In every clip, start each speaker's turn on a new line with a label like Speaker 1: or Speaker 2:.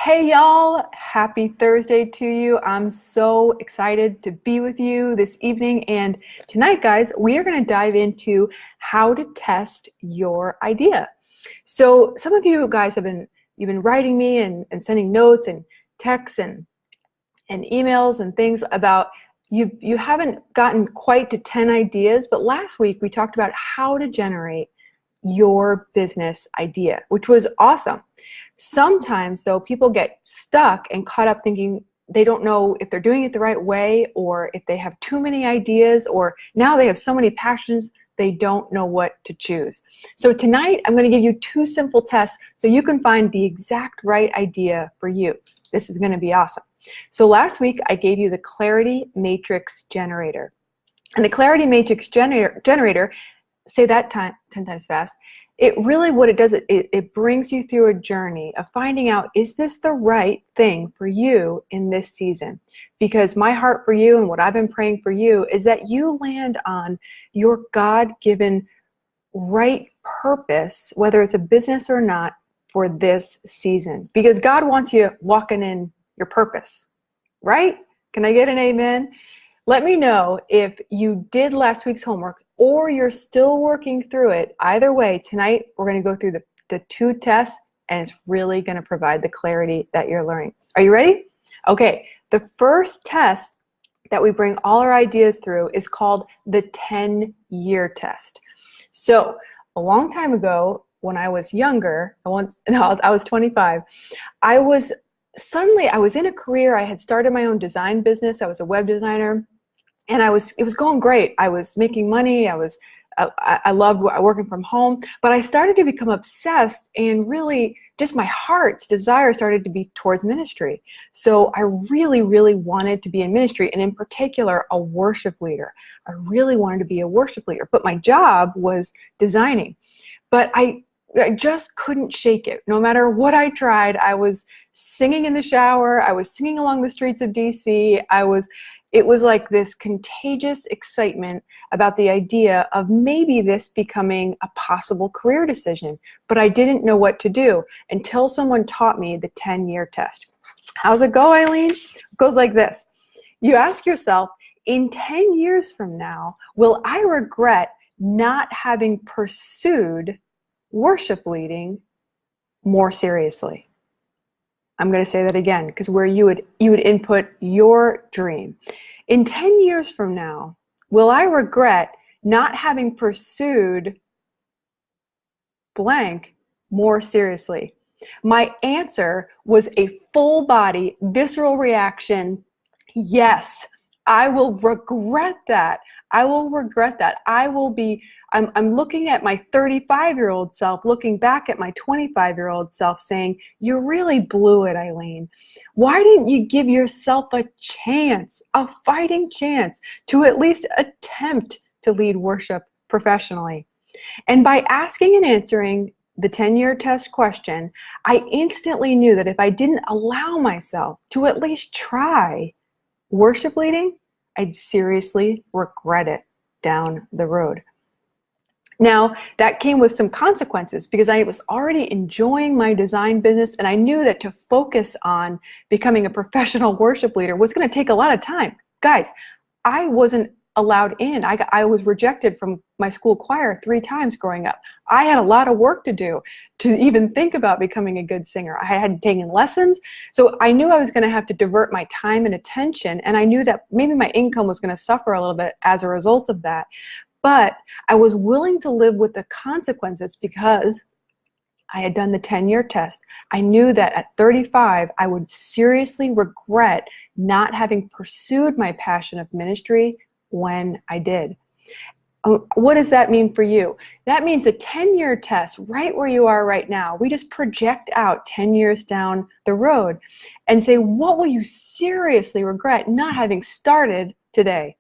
Speaker 1: Hey y'all, happy Thursday to you. I'm so excited to be with you this evening. And tonight, guys, we are going to dive into how to test your idea. So some of you guys you've been writing me and sending notes and texts and emails and things about you haven't gotten quite to 10 ideas, but last week we talked about how to generate your business idea, which was awesome. Sometimes, though, people get stuck and caught up thinking they don't know if they're doing it the right way, or if they have too many ideas, or now they have so many passions they don't know what to choose. So tonight I'm going to give you two simple tests so you can find the exact right idea for you. This is going to be awesome. So last week I gave you the Clarity Matrix Generator. And the Clarity Matrix Generator, say that 10 times fast, it really, what it does, it brings you through a journey of finding out, is this the right thing for you in this season? Because my heart for you and what I've been praying for you is that you land on your God-given right purpose, whether it's a business or not, for this season. Because God wants you walking in your purpose, right? Can I get an amen? Let me know if you did last week's homework or you're still working through it. Either way, tonight we're going to go through the two tests, and it's really going to provide the clarity that you're learning. Are you ready? Okay, the first test that we bring all our ideas through is called the 10-year test. So a long time ago, when I was younger, I was 25, I was in a career. I had started my own design business. I was a web designer. And it was going great. I was making money. I loved working from home, but I started to become obsessed, and really just my heart's desire started to be towards ministry. So I really, really wanted to be in ministry, and in particular, a worship leader. I really wanted to be a worship leader, but my job was designing. But I just couldn't shake it. No matter what I tried, I was singing in the shower. I was singing along the streets of DC. It was like this contagious excitement about the idea of maybe this becoming a possible career decision, but I didn't know what to do until someone taught me the 10-year test. How's it go, Eileen? It goes like this. You ask yourself, in 10 years from now, will I regret not having pursued worship leading more seriously? I'm going to say that again, because where you would input your dream. In 10 years from now, will I regret not having pursued blank more seriously? My answer was a full body, visceral reaction. Yes, I will regret that. I will regret that. I'm looking at my 35-year-old self, looking back at my 25-year-old self saying, you really blew it, Eileen. Why didn't you give yourself a chance, a fighting chance, to at least attempt to lead worship professionally? And by asking and answering the 10-year test question, I instantly knew that if I didn't allow myself to at least try worship leading, I'd seriously regret it down the road. Now, that came with some consequences, because I was already enjoying my design business, and I knew that to focus on becoming a professional worship leader was going to take a lot of time. Guys, I wasn't allowed in. I was rejected from my school choir 3 times growing up. I had a lot of work to do to even think about becoming a good singer. I hadn't taken lessons, so I knew I was going to have to divert my time and attention, and I knew that maybe my income was going to suffer a little bit as a result of that. But I was willing to live with the consequences because I had done the 10-year test. I knew that at 35, I would seriously regret not having pursued my passion of ministry when I did. What does that mean for you? That means a 10-year test, right where you are right now. We just project out 10 years down the road and say, what will you seriously regret not having started today?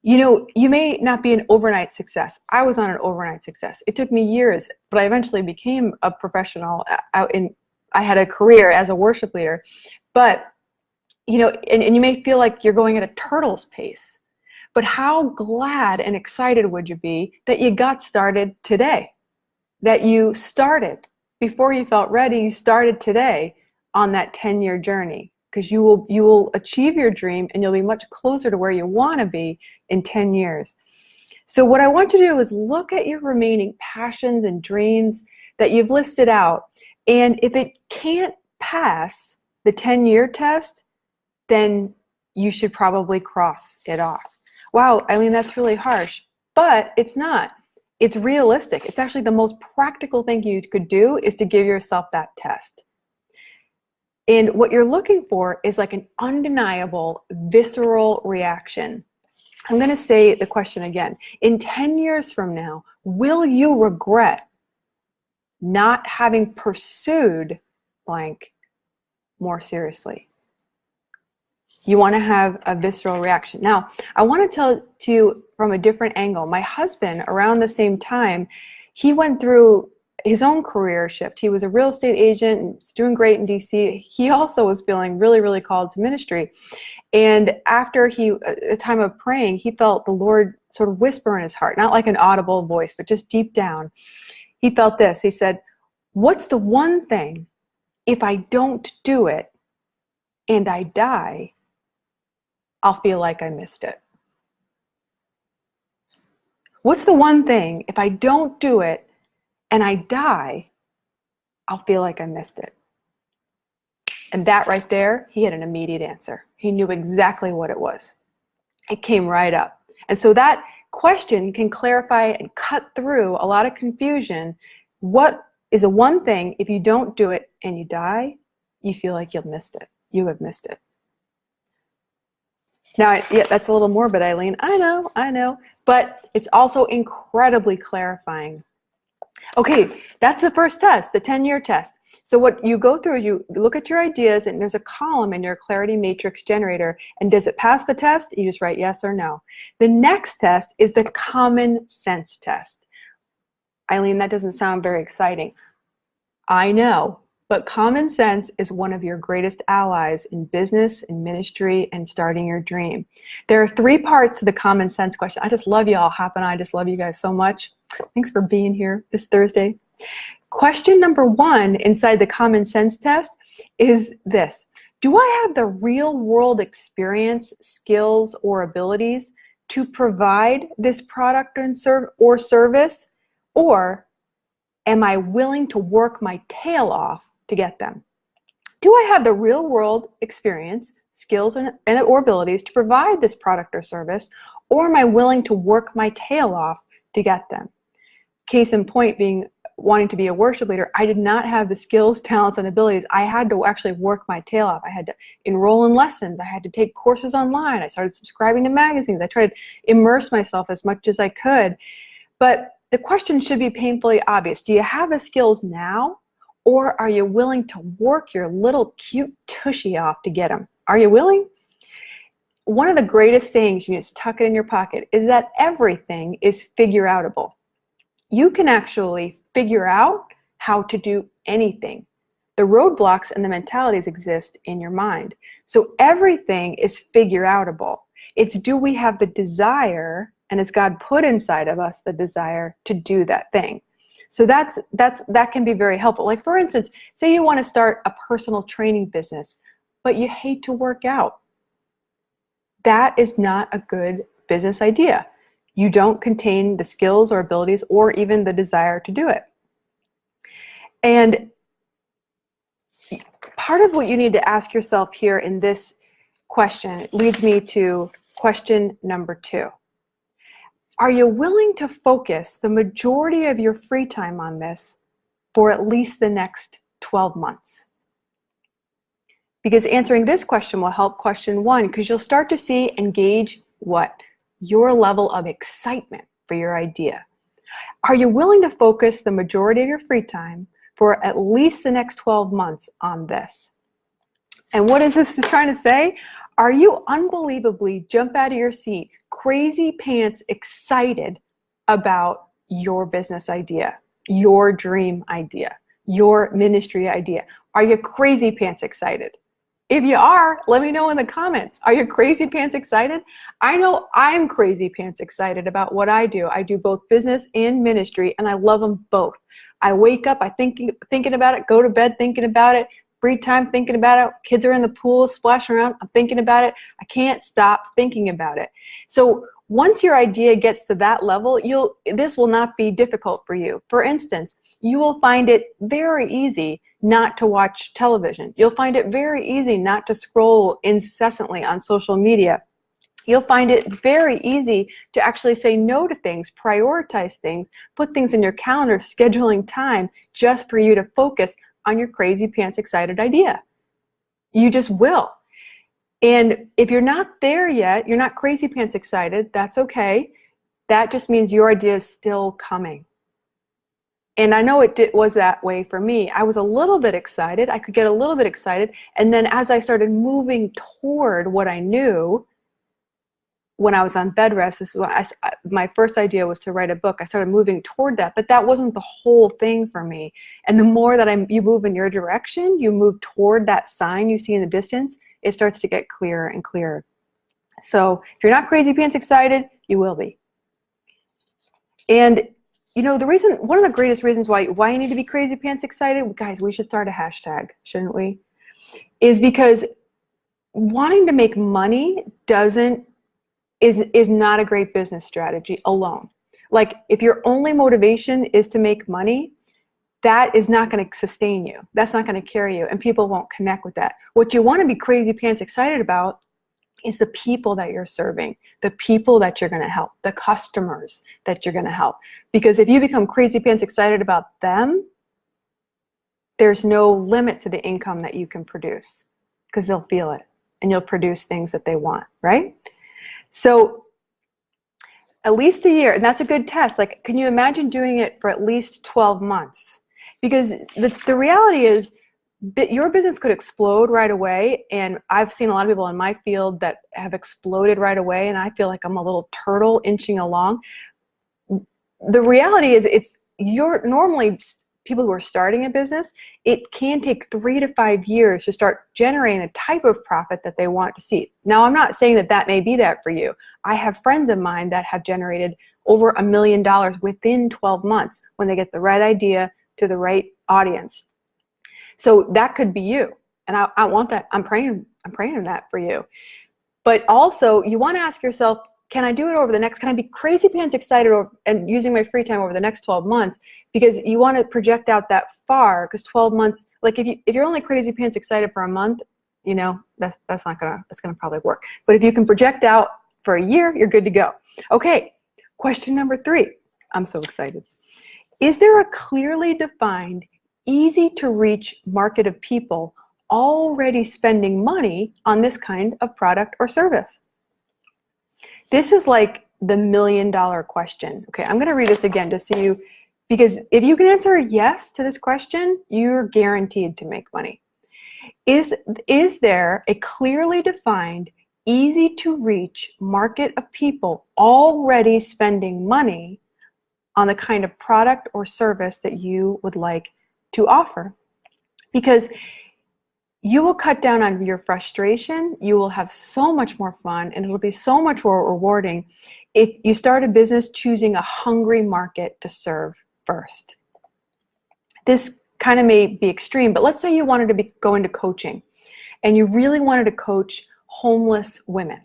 Speaker 1: You know, you may not be an overnight success. I was on an overnight success. It took me years, but I eventually became a professional. I had a career as a worship leader. But, you know, and you may feel like you're going at a turtle's pace. But how glad and excited would you be that you got started today? That you started before you felt ready, you started today on that 10-year journey, because you will achieve your dream and you'll be much closer to where you want to be in 10 years. So what I want you to do is look at your remaining passions and dreams that you've listed out. And if it can't pass the 10-year test, then you should probably cross it off. Wow, Eileen, that's really harsh. But it's not. It's realistic. It's actually the most practical thing you could do is to give yourself that test. And what you're looking for is like an undeniable, visceral reaction. I'm going to say the question again. In 10 years from now, will you regret not having pursued blank more seriously? You want to have a visceral reaction. Now, I want to tell to you from a different angle. My husband, around the same time, he went through his own career shift. He was a real estate agent and was doing great in DC. He also was feeling really, really called to ministry. And after a time of praying, he felt the Lord sort of whisper in his heart, not like an audible voice, but just deep down. He felt this. He said, "What's the one thing, if I don't do it and I die, I'll feel like I missed it? What's the one thing, if I don't do it and I die, I'll feel like I missed it?" And that right there, he had an immediate answer. He knew exactly what it was. It came right up. And so that question can clarify and cut through a lot of confusion. What is the one thing, if you don't do it and you die, you feel like you've missed it? You have missed it. Now, yeah, that's a little morbid, Eileen. I know. But it's also incredibly clarifying. Okay, that's the first test, the 10-year test. So what you go through is you look at your ideas, and there's a column in your clarity matrix generator, and does it pass the test? You just write yes or no. The next test is the common sense test. Eileen, that doesn't sound very exciting. I know, but common sense is one of your greatest allies in business, in ministry, and starting your dream. There are 3 parts to the common sense question. I just love you all. Hap and I just love you guys so much. Thanks for being here this Thursday. Question number 1 inside the common sense test is this: do I have the real world experience, skills, or abilities to provide this product or service, or am I willing to work my tail off to get them? Do I have the real world experience, skills, or abilities to provide this product or service, or am I willing to work my tail off to get them? Case in point being wanting to be a worship leader, I did not have the skills, talents, and abilities. I had to actually work my tail off. I had to enroll in lessons. I had to take courses online. I started subscribing to magazines. I tried to immerse myself as much as I could. But the question should be painfully obvious. Do you have the skills now, or are you willing to work your little cute tushy off to get them? Are you willing? One of the greatest sayings, you just tuck it in your pocket, is that everything is figure-outable. You can actually figure out how to do anything. The roadblocks and the mentalities exist in your mind. So everything is figure-outable. It's, do we have the desire, and has God put inside of us the desire to do that thing? So that can be very helpful. Like, for instance, say you want to start a personal training business, but you hate to work out. That is not a good business idea. You don't contain the skills or abilities or even the desire to do it. And part of what you need to ask yourself here in this question leads me to question number 2. Are you willing to focus the majority of your free time on this for at least the next 12 months? Because answering this question will help question 1, because you'll start to see and gauge what? Your level of excitement for your idea. Are you willing to focus the majority of your free time for at least the next 12 months on this? And what is this trying to say? Are you unbelievably jump out of your seat, crazy pants excited about your business idea, your dream idea, your ministry idea? Are you crazy pants excited? If you are, let me know in the comments. Are you crazy pants excited? I know I'm crazy pants excited about what I do. I do both business and ministry, and I love them both. I wake up, I thinking about it, go to bed thinking about it, free time thinking about it. Kids are in the pool splashing around. I'm thinking about it. I can't stop thinking about it. So once your idea gets to that level, this will not be difficult for you. For instance, you will find it very easy not to watch television. You'll find it very easy not to scroll incessantly on social media. You'll find it very easy to actually say no to things, prioritize things, put things in your calendar, scheduling time just for you to focus on your crazy pants excited idea. You just will. And if you're not there yet, you're not crazy pants excited, that's okay. That just means your idea is still coming. And I know it was that way for me. I was a little bit excited. I could get a little bit excited. And then as I started moving toward what I knew, when I was on bed rest, this is when my first idea was to write a book. I started moving toward that, but that wasn't the whole thing for me. And the more that you move in your direction, you move toward that sign you see in the distance, it starts to get clearer and clearer. So if you're not crazy pants excited, you will be. And you know, one of the greatest reasons why you need to be crazy pants excited, guys, we should start a hashtag, shouldn't we? Is because wanting to make money is not a great business strategy alone. Like if your only motivation is to make money, that is not going to sustain you. That's not going to carry you, and people won't connect with that. What you want to be crazy pants excited about is the people that you're serving, the people that you're going to help, the customers that you're going to help. Because if you become crazy pants excited about them, there's no limit to the income that you can produce because they'll feel it and you'll produce things that they want, right? So at least a year, and that's a good test. Like, can you imagine doing it for at least 12 months? Because the reality is, your business could explode right away, and I've seen a lot of people in my field that have exploded right away, and I feel like I'm a little turtle inching along. The reality is, normally people who are starting a business, it can take 3 to 5 years to start generating the type of profit that they want to see. Now, I'm not saying that may be that for you. I have friends of mine that have generated over $1 million within 12 months when they get the right idea to the right audience. So that could be you. And I want that. I'm praying that for you. But also, you want to ask yourself, can I do it can I be crazy pants excited and using my free time over the next 12 months? Because you want to project out that far, because 12 months, like if you're only crazy pants excited for a month, you know, that's gonna probably work. But if you can project out for a year, you're good to go. Okay, question number 3. I'm so excited. Is there a clearly defined, easy to reach market of people already spending money on this kind of product or service? This is like the $1 million question. Okay, I'm going to read this again just so because if you can answer yes to this question, you're guaranteed to make money. Is there a clearly defined, easy to reach market of people already spending money on the kind of product or service that you would like to offer? Because you will cut down on your frustration, you will have so much more fun, and it'll be so much more rewarding if you start a business choosing a hungry market to serve first. This kind of may be extreme, but let's say you wanted to go into coaching and you really wanted to coach homeless women.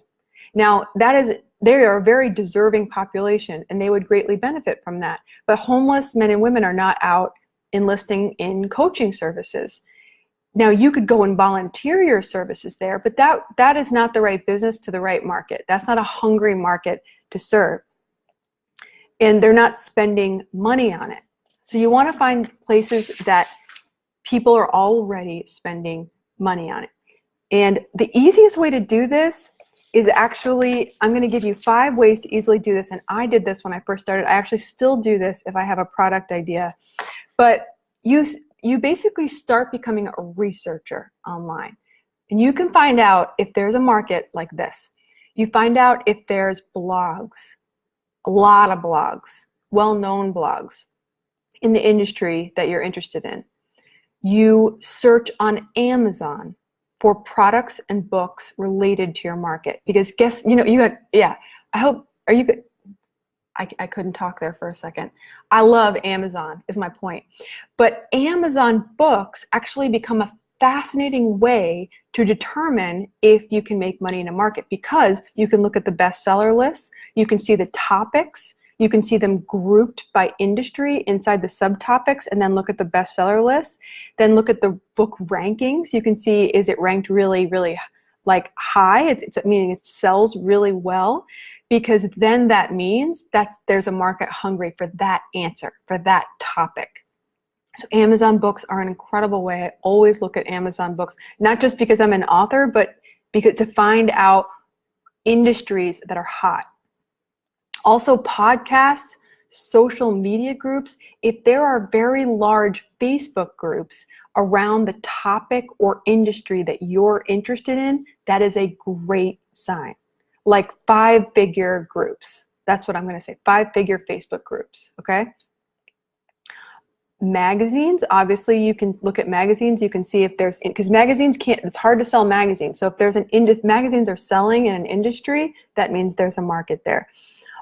Speaker 1: Now, they are a very deserving population and they would greatly benefit from that. But homeless men and women are not out enlisting in coaching services. Now, you could go and volunteer your services there, but that is not the right business to the right market. That's not a hungry market to serve. And they're not spending money on it. So you want to find places that people are already spending money on it. And the easiest way to do this is actually, I'm going to give you 5 ways to easily do this. And I did this when I first started. I actually still do this if I have a product idea. But you basically start becoming a researcher online. And you can find out if there's a market like this. You find out if there's blogs, a lot of blogs, well-known blogs in the industry that you're interested in. You search on Amazon for products and books related to your market. Because I couldn't talk there for a second. I love Amazon, is my point. But Amazon books actually become a fascinating way to determine if you can make money in a market, because you can look at the bestseller lists, you can see the topics, you can see them grouped by industry inside the subtopics, and then look at the bestseller list. Then look at the book rankings. You can see, is it ranked really, really like high? It's meaning it sells really well, because then that means that there's a market hungry for that answer, for that topic. So Amazon books are an incredible way. I always look at Amazon books, not just because I'm an author, but because to find out industries that are hot. Also podcasts, social media groups. If there are very large Facebook groups around the topic or industry that you're interested in, that is a great sign. Like 5-figure groups. That's what I'm going to say, 5-figure Facebook groups, okay? Magazines, obviously you can look at magazines, you can see if there's, because magazines it's hard to sell magazines. So if magazines are selling in an industry, that means there's a market there.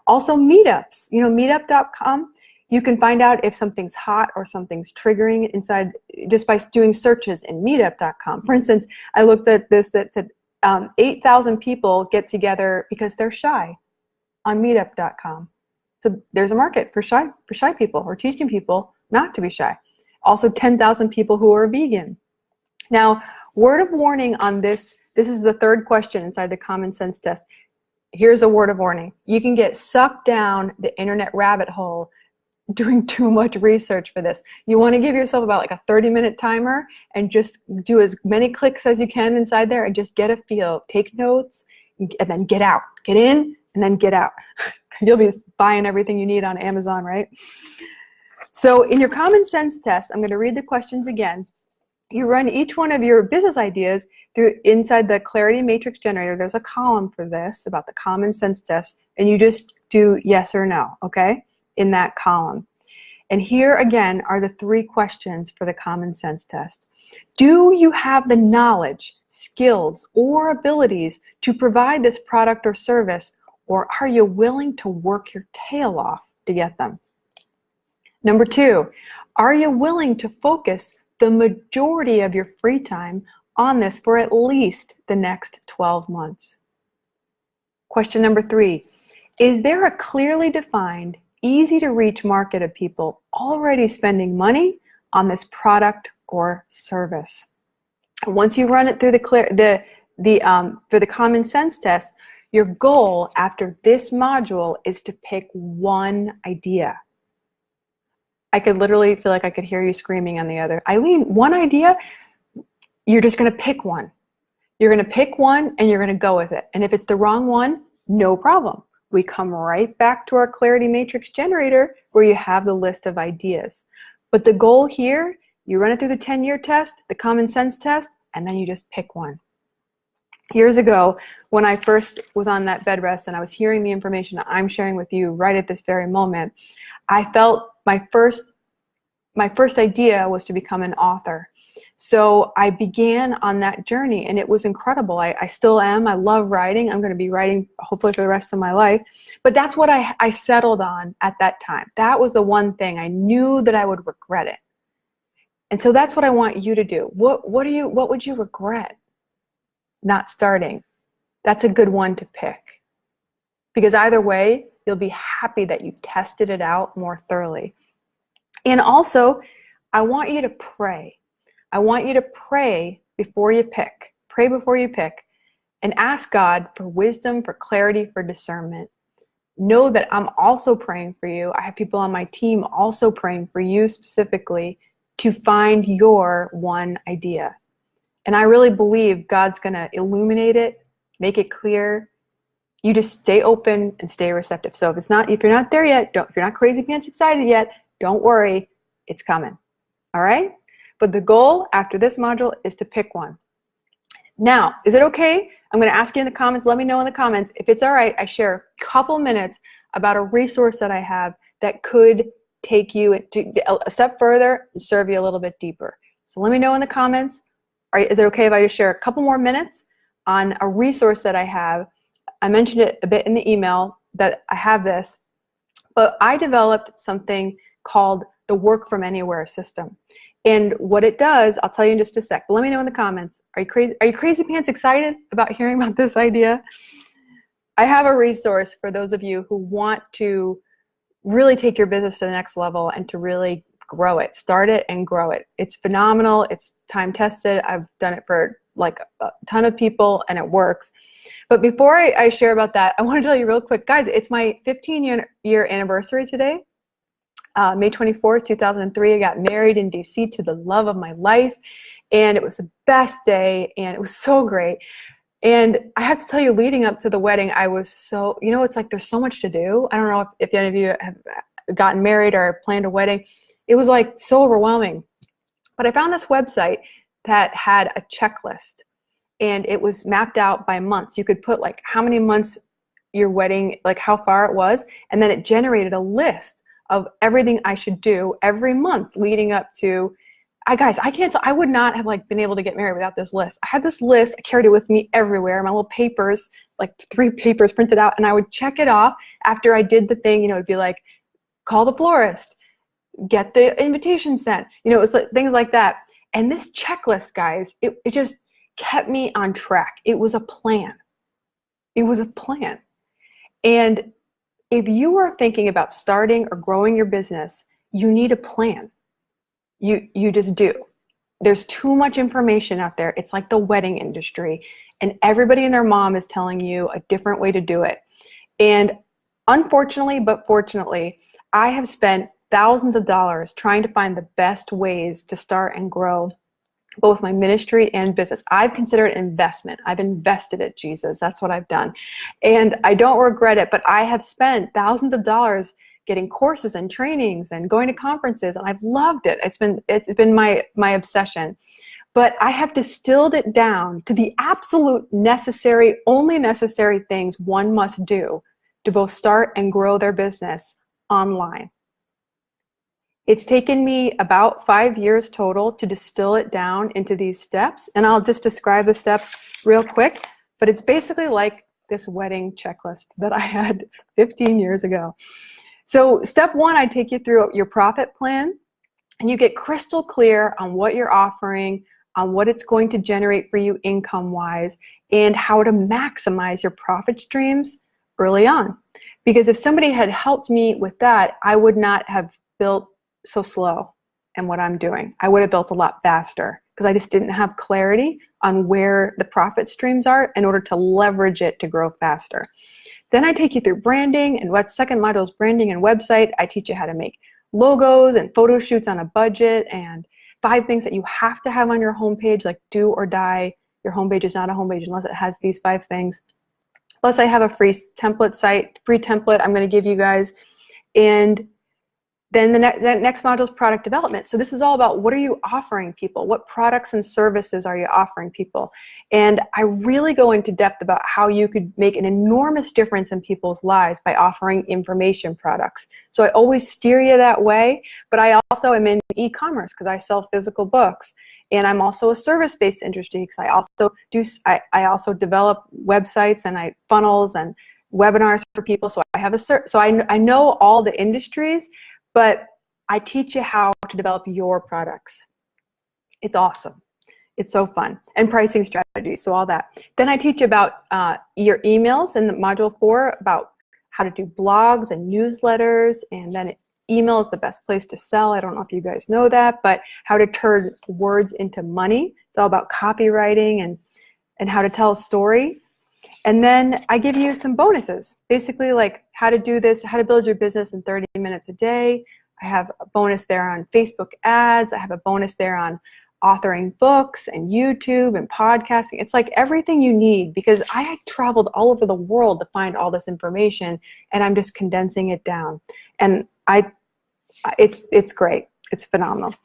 Speaker 1: Also meetups, meetup.com, you can find out if something's hot or something's triggering inside just by doing searches in meetup.com. For instance, I looked at this that said 8,000 people get together because they're shy on meetup.com. So there's a market for shy people, or teaching people not to be shy. Also 10,000 people who are vegan. Now, word of warning on this is the third question inside the common sense test. Here's a word of warning. You can get sucked down the internet rabbit hole doing too much research for this. You want to give yourself about like a 30-minute timer and just do as many clicks as you can inside there and just get a feel. Take notes and then get out. Get in and then get out. You'll be buying everything you need on Amazon, right? So in your common sense test, I'm going to read the questions again. You run each one of your business ideas through inside the Clarity Matrix Generator. There's a column for this about the common sense test, and you just do yes or no, okay, in that column. And here again are the 3 questions for the common sense test. Do you have the knowledge, skills, or abilities to provide this product or service, or are you willing to work your tail off to get them? Number 2, are you willing to focus the majority of your free time on this for at least the next 12 months? Question number 3, is there a clearly defined, easy to reach market of people already spending money on this product or service? And once you run it through for the common sense test, your goal after this module is to pick one idea. I could literally feel like I could hear you screaming on the other. Eileen, one idea? You're just going to pick one. You're going to pick one and you're going to go with it. And if it's the wrong one, no problem. We come right back to our Clarity Matrix Generator where you have the list of ideas. But the goal here, you run it through the 10-year test, the common sense test, and then you just pick one. Years ago, when I first was on that bed rest and I was hearing the information I'm sharing with you right at this very moment, I felt my first idea was to become an author. So I began on that journey and it was incredible. I still am. I love writing. I'm going to be writing hopefully for the rest of my life. But that's what I settled on at that time. That was the one thing. I knew that I would regret it. And so that's what I want you to do. What would you regret not starting? That's a good one to pick. Because either way, you'll be happy that you tested it out more thoroughly. And also, I want you to pray. I want you to pray before you pick. Pray before you pick. And ask God for wisdom, for clarity, for discernment. Know that I'm also praying for you. I have people on my team also praying for you specifically to find your one idea. And I really believe God's going to illuminate it, make it clear. You just stay open and stay receptive. So if you're not there yet, if you're not crazy pants excited yet, don't worry, it's coming. All right? But the goal after this module is to pick one. Now, is it okay? I'm going to ask you in the comments. Let me know in the comments. If it's all right, I share a couple minutes about a resource that I have that could take you a step further and serve you a little bit deeper. So let me know in the comments. Is it okay if I just share a couple more minutes on a resource that I have? I mentioned it a bit in the email that I have this, but I developed something called the Work From Anywhere system. And what it does, I'll tell you in just a sec, but let me know in the comments. Are you crazy pants excited about hearing about this idea? I have a resource for those of you who want to really take your business to the next level and to really grow it. Start it and grow it. It's phenomenal. It's time tested. I've done it for like a ton of people and it works. But before I share about that, I want to tell you real quick, guys, it's my 15-year anniversary today. May 24th, 2003, I got married in DC to the love of my life. And it was the best day and it was so great. And I have to tell you, leading up to the wedding, I was so, it's like there's so much to do. I don't know if any of you have gotten married or planned a wedding. It was like so overwhelming. But I found this website that had a checklist and it was mapped out by months. You could put like how many months your wedding, like how far it was, and then it generated a list of everything I should do every month leading up to. I would not have like been able to get married without this list. I had this list, I carried it with me everywhere, my little papers, like 3 papers printed out, and I would check it off after I did the thing. It'd be like, call the florist, get the invitation sent. It was like things like that. And this checklist, guys, it just kept me on track. It was a plan. It was a plan. And if you are thinking about starting or growing your business, you need a plan. You just do. There's too much information out there. It's like the wedding industry, and everybody and their mom is telling you a different way to do it. And unfortunately, but fortunately, I have spent thousands of dollars trying to find the best ways to start and grow both my ministry and business. I've considered it an investment. I've invested it, Jesus. That's what I've done. And I don't regret it, but I have spent thousands of dollars getting courses and trainings and going to conferences, and I've loved it. It's been my obsession. But I have distilled it down to the absolute only necessary things one must do to both start and grow their business online. It's taken me about 5 years total to distill it down into these steps, and I'll just describe the steps real quick, but it's basically like this wedding checklist that I had 15 years ago. So step 1, I take you through your profit plan, and you get crystal clear on what you're offering, on what it's going to generate for you income-wise, and how to maximize your profit streams early on. Because if somebody had helped me with that, I would not have built so slow in what I'm doing. I would have built a lot faster because I just didn't have clarity on where the profit streams are in order to leverage it to grow faster. Then I take you through branding, and what second module is branding and website. I teach you how to make logos and photo shoots on a budget, and 5 things that you have to have on your homepage, like do or die. Your homepage is not a homepage unless it has these 5 things. Plus I have a free template I'm going to give you guys. And then the next module is product development. So this is all about what are you offering people? What products and services are you offering people? And I really go into depth about how you could make an enormous difference in people's lives by offering information products. So I always steer you that way, but I also am in e-commerce because I sell physical books. And I'm also a service-based industry because I also develop websites and I funnels and webinars for people. So I know all the industries, but I teach you how to develop your products. It's awesome. It's so fun. And pricing strategies, so all that. Then I teach you about your emails in the module 4, about how to do blogs and newsletters, and then email is the best place to sell. I don't know if you guys know that, but how to turn words into money. It's all about copywriting and how to tell a story. And then I give you some bonuses, basically like how to do this, how to build your business in 30 minutes a day. I have a bonus there on Facebook ads. I have a bonus there on authoring books and YouTube and podcasting. It's like everything you need, because I traveled all over the world to find all this information, and I'm just condensing it down. And it's great. It's phenomenal.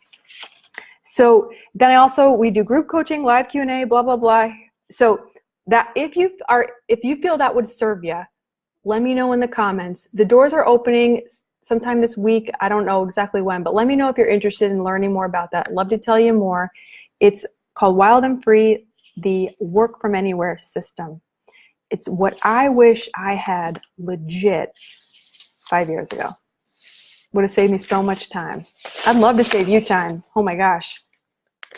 Speaker 1: So then we do group coaching, live Q&A, blah, blah, blah. So that if you feel that would serve you, let me know in the comments. The doors are opening sometime this week. I don't know exactly when, but let me know if you're interested in learning more about that. I'd love to tell you more. It's called Wild and Free, the Work From Anywhere system. It's what I wish I had legit 5 years ago. Would have saved me so much time. I'd love to save you time. Oh my gosh.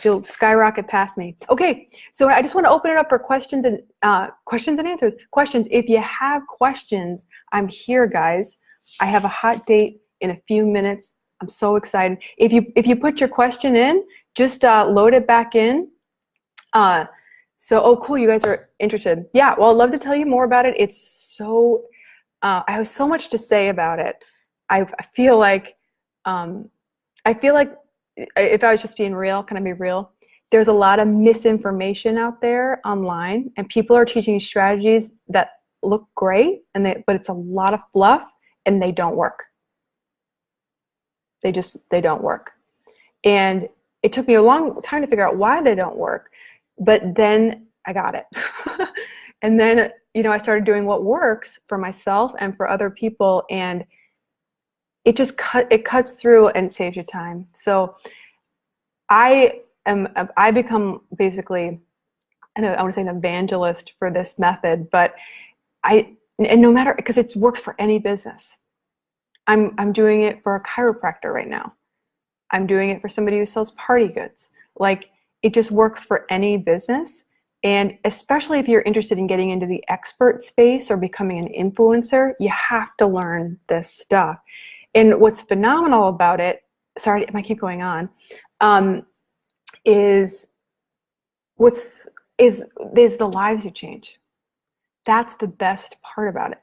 Speaker 1: You'll skyrocket past me. Okay, so I just want to open it up for questions and answers. Questions. If you have questions, I'm here, guys. I have a hot date in a few minutes. I'm so excited. If you put your question in, just load it back in. Oh, cool. You guys are interested. Yeah. Well, I'd love to tell you more about it. It's so. I have so much to say about it. I feel like. If I was just being real, can I be real? There's a lot of misinformation out there online, and people are teaching strategies that look great, but it's a lot of fluff, and they don't work. They don't work. And it took me a long time to figure out why they don't work, but then I got it. And then, I started doing what works for myself and for other people, and it cuts through and saves you time. So I become basically, I want to say an evangelist for this method, but no matter, because it works for any business. I'm doing it for a chiropractor right now. I'm doing it for somebody who sells party goods. Like, it just works for any business. And especially if you're interested in getting into the expert space or becoming an influencer, you have to learn this stuff. And what's phenomenal about it, sorry, I might keep going on, is the lives you change. That's the best part about it,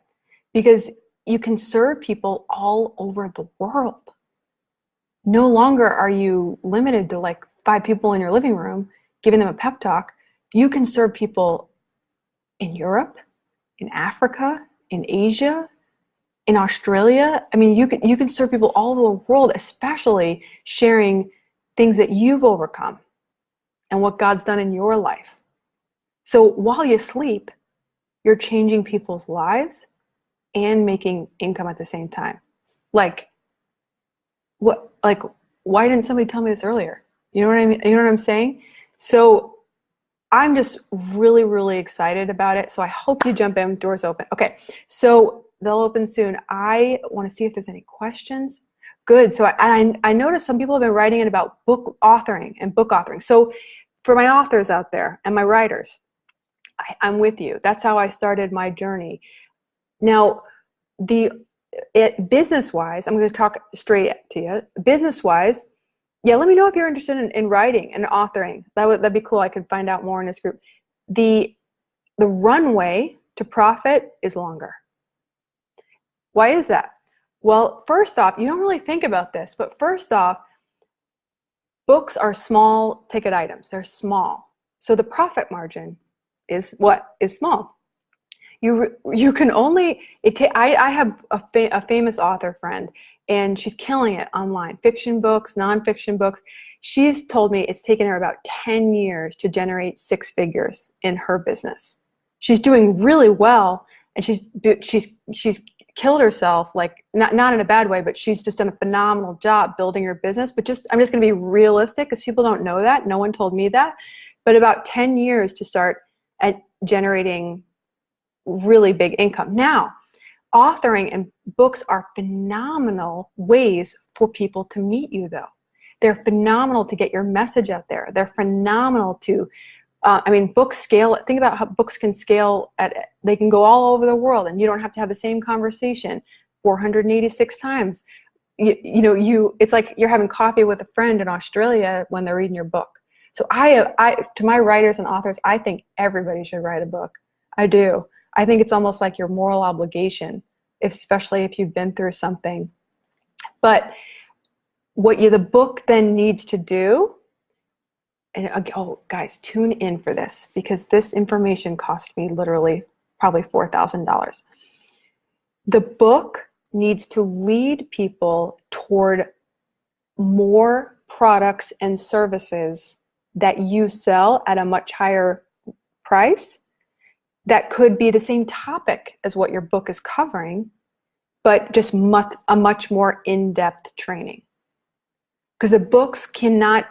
Speaker 1: because you can serve people all over the world. No longer are you limited to like 5 people in your living room giving them a pep talk. You can serve people in Europe, in Africa, in Asia, in Australia. I mean, you can serve people all over the world, especially sharing things that you've overcome and what God's done in your life. So while you sleep, you're changing people's lives and making income at the same time. Like, why didn't somebody tell me this earlier? You know what I mean? You know what I'm saying? So I'm just really, really excited about it. So I hope you jump in. Doors open. Okay. So they'll open soon. I want to see if there's any questions. Good. So I noticed some people have been writing in about book authoring. So for my authors out there and my writers, I'm with you. That's how I started my journey. Now, business-wise, I'm going to talk straight to you. Business-wise, yeah, let me know if you're interested in writing and authoring. That'd be cool. I could find out more in this group. The runway to profit is longer. Why is that? Well, first off, you don't really think about this, but first off, books are small ticket items. They're small. So the profit margin is small. You can only, I have a famous author friend, and she's killing it online. Fiction books, nonfiction books. She's told me it's taken her about 10 years to generate 6 figures in her business. She's doing really well, and she's killed herself, like not in a bad way, but she's just done a phenomenal job building her business. But I'm just going to be realistic, because people don't know that. No one told me that. But about 10 years to start at generating really big income. Now, authoring and books are phenomenal ways for people to meet you, though. They're phenomenal to get your message out there. They're phenomenal to, books scale. Think about how books can scale. They can go all over the world, and you don't have to have the same conversation 486 times. It's like you're having coffee with a friend in Australia when they're reading your book. So to my writers and authors, I think everybody should write a book. I do. I think it's almost like your moral obligation, especially if you've been through something. But what the book then needs to do, and guys, tune in for this, because this information cost me literally probably $4,000. The book needs to lead people toward more products and services that you sell at a much higher price. That could be the same topic as what your book is covering, but just a much more in-depth training. Because the books cannot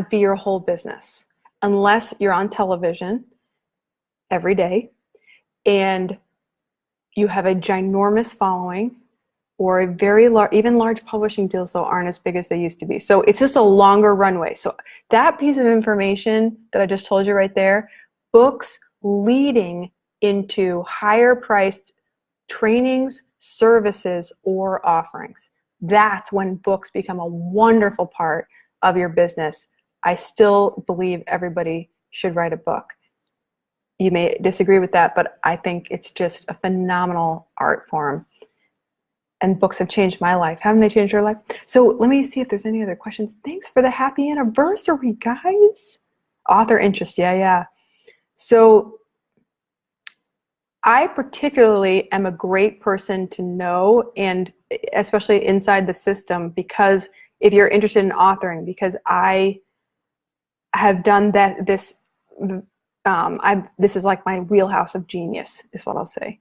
Speaker 1: be your whole business unless you're on television every day and you have a ginormous following, or very large, even large publishing deals though aren't as big as they used to be. So it's just a longer runway. So that piece of information that I just told you right there, books leading into higher priced trainings, services, or offerings. That's when books become a wonderful part of your business. I still believe everybody should write a book. You may disagree with that, but I think it's just a phenomenal art form. And books have changed my life. Haven't they changed your life? So let me see if there's any other questions. Thanks for the happy anniversary, guys. Author interest, yeah. So I particularly am a great person to know, and especially inside the system, because if you're interested in authoring, because I have done that. This is like my wheelhouse of genius, is what I'll say.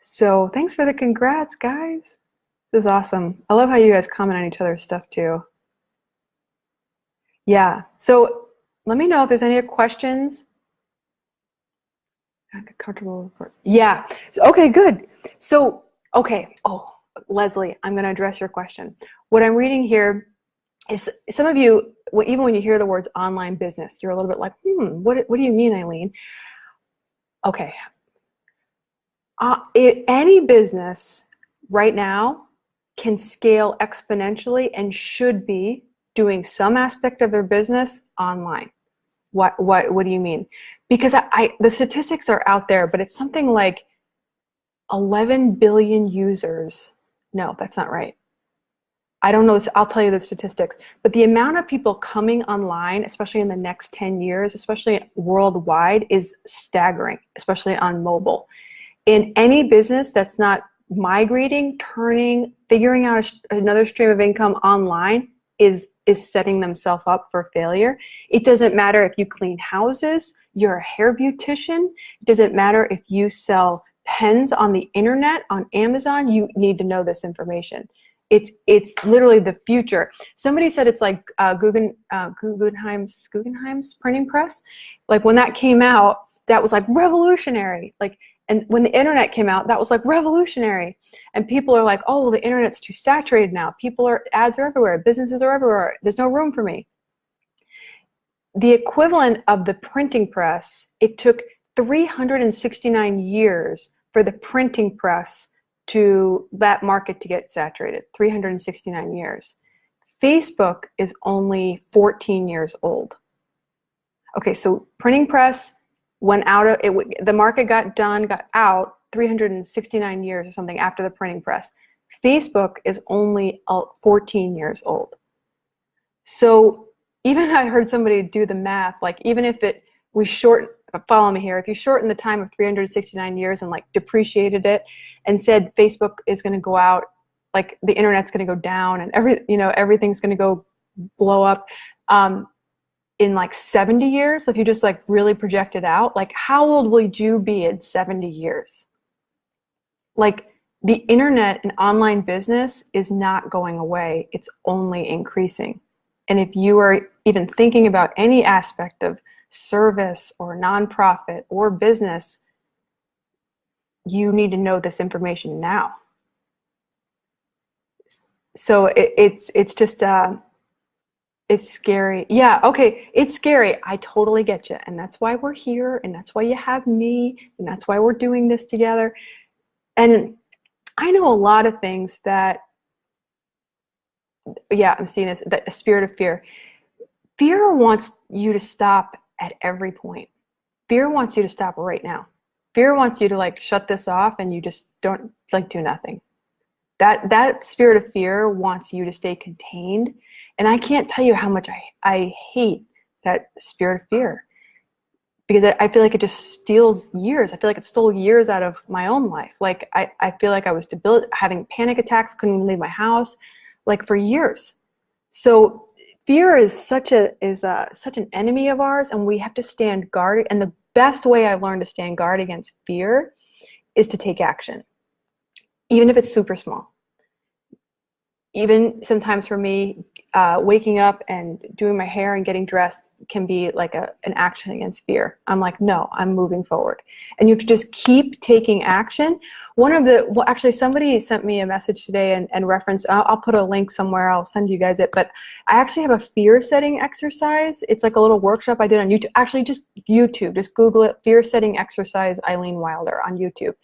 Speaker 1: So thanks for the congrats, guys. This is awesome. I love how you guys comment on each other's stuff too. Yeah. So let me know if there's any questions. Comfortable. Yeah. So, okay, good. So, okay. Oh, Leslie, I'm going to address your question. What I'm reading here is some of you, even when you hear the words online business, you're a little bit like, what do you mean, Eileen? Okay. Any business right now can scale exponentially and should be doing some aspect of their business online. What do you mean? Because the statistics are out there, but it's something like 11 billion users. No, that's not right. I don't know this. I'll tell you the statistics. But the amount of people coming online, especially in the next 10 years, especially worldwide, is staggering, especially on mobile. In any business that's not migrating, figuring out another stream of income online is setting themselves up for failure. It doesn't matter if you clean houses, you're a hair beautician. It doesn't matter if you sell pens on the internet, on Amazon. You need to know this information. It's literally the future. Somebody said it's like Guggenheim's printing press. Like when that came out, that was like revolutionary. And when the internet came out, that was like revolutionary. And people are like, oh, well, the internet's too saturated now. Ads are everywhere. Businesses are everywhere. There's no room for me. The equivalent of the printing press, it took 369 years for the printing press to that market to get saturated. 369 years. Facebook is only 14 years old. Okay, so printing press went out of it. The market got out 369 years or something after the printing press. Facebook is only 14 years old. So even I heard somebody do the math, like even if follow me here, if you shorten the time of 369 years and like depreciated it and said Facebook is going to go out, like the internet's going to go down and everything's going to go blow up, in like 70 years, if you just like really project it out, like how old will you be in 70 years? Like the internet and online business is not going away. It's only increasing. And if you are even thinking about any aspect of service or nonprofit or business, you need to know this information now. So it's just, it's scary. Yeah, okay, it's scary. I totally get you. And that's why we're here, and that's why you have me, and that's why we're doing this together. And I know a lot of things that, yeah, I'm seeing this, the spirit of fear. Fear wants you to stop at every point. Fear wants you to stop right now. Fear wants you to like shut this off and you just don't like do nothing. That spirit of fear wants you to stay contained. And I can't tell you how much I hate that spirit of fear, because I feel like it just steals years. I feel like it stole years out of my own life. Like I feel like I was having panic attacks, couldn't even leave my house, like for years. So fear is such an enemy of ours, and we have to stand guard. And the best way I've learned to stand guard against fear is to take action, even if it's super small. even sometimes for me, waking up and doing my hair and getting dressed can be like an action against fear. I'm like, no, I'm moving forward. And you have to just keep taking action. Well, actually, somebody sent me a message today and referenced, I'll put a link somewhere, I'll send you guys it, but I actually have a fear setting exercise. It's like a little workshop I did on YouTube. Actually, just YouTube, just Google it, fear setting exercise, Eileen Wilder on YouTube.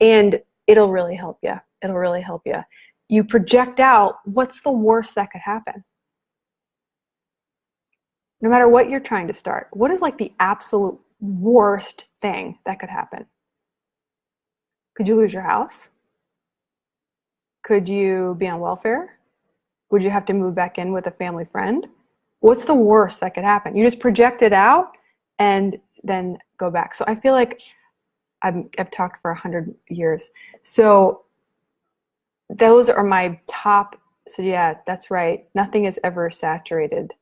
Speaker 1: And it'll really help you. It'll really help you. You project out what's the worst that could happen. No matter what you're trying to start, what is like the absolute worst thing that could happen? Could you lose your house? Could you be on welfare? Would you have to move back in with a family friend? What's the worst that could happen? You just project it out and then go back. So I feel like I've talked for 100 years. So those are my top. So yeah, that's right. Nothing is ever saturated.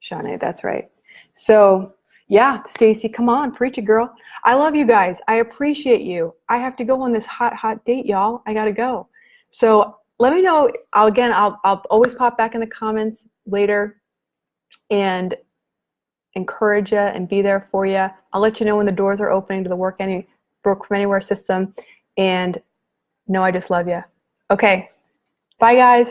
Speaker 1: Shawnee, that's right. So yeah, Stacy, come on, preach it, girl. I love you guys. I appreciate you. I have to go on this hot, hot date, y'all. I gotta go. So let me know. I'll always pop back in the comments later and encourage you and be there for you. I'll let you know when the doors are opening to the Work From Anywhere system. And know I just love you. Okay, bye guys.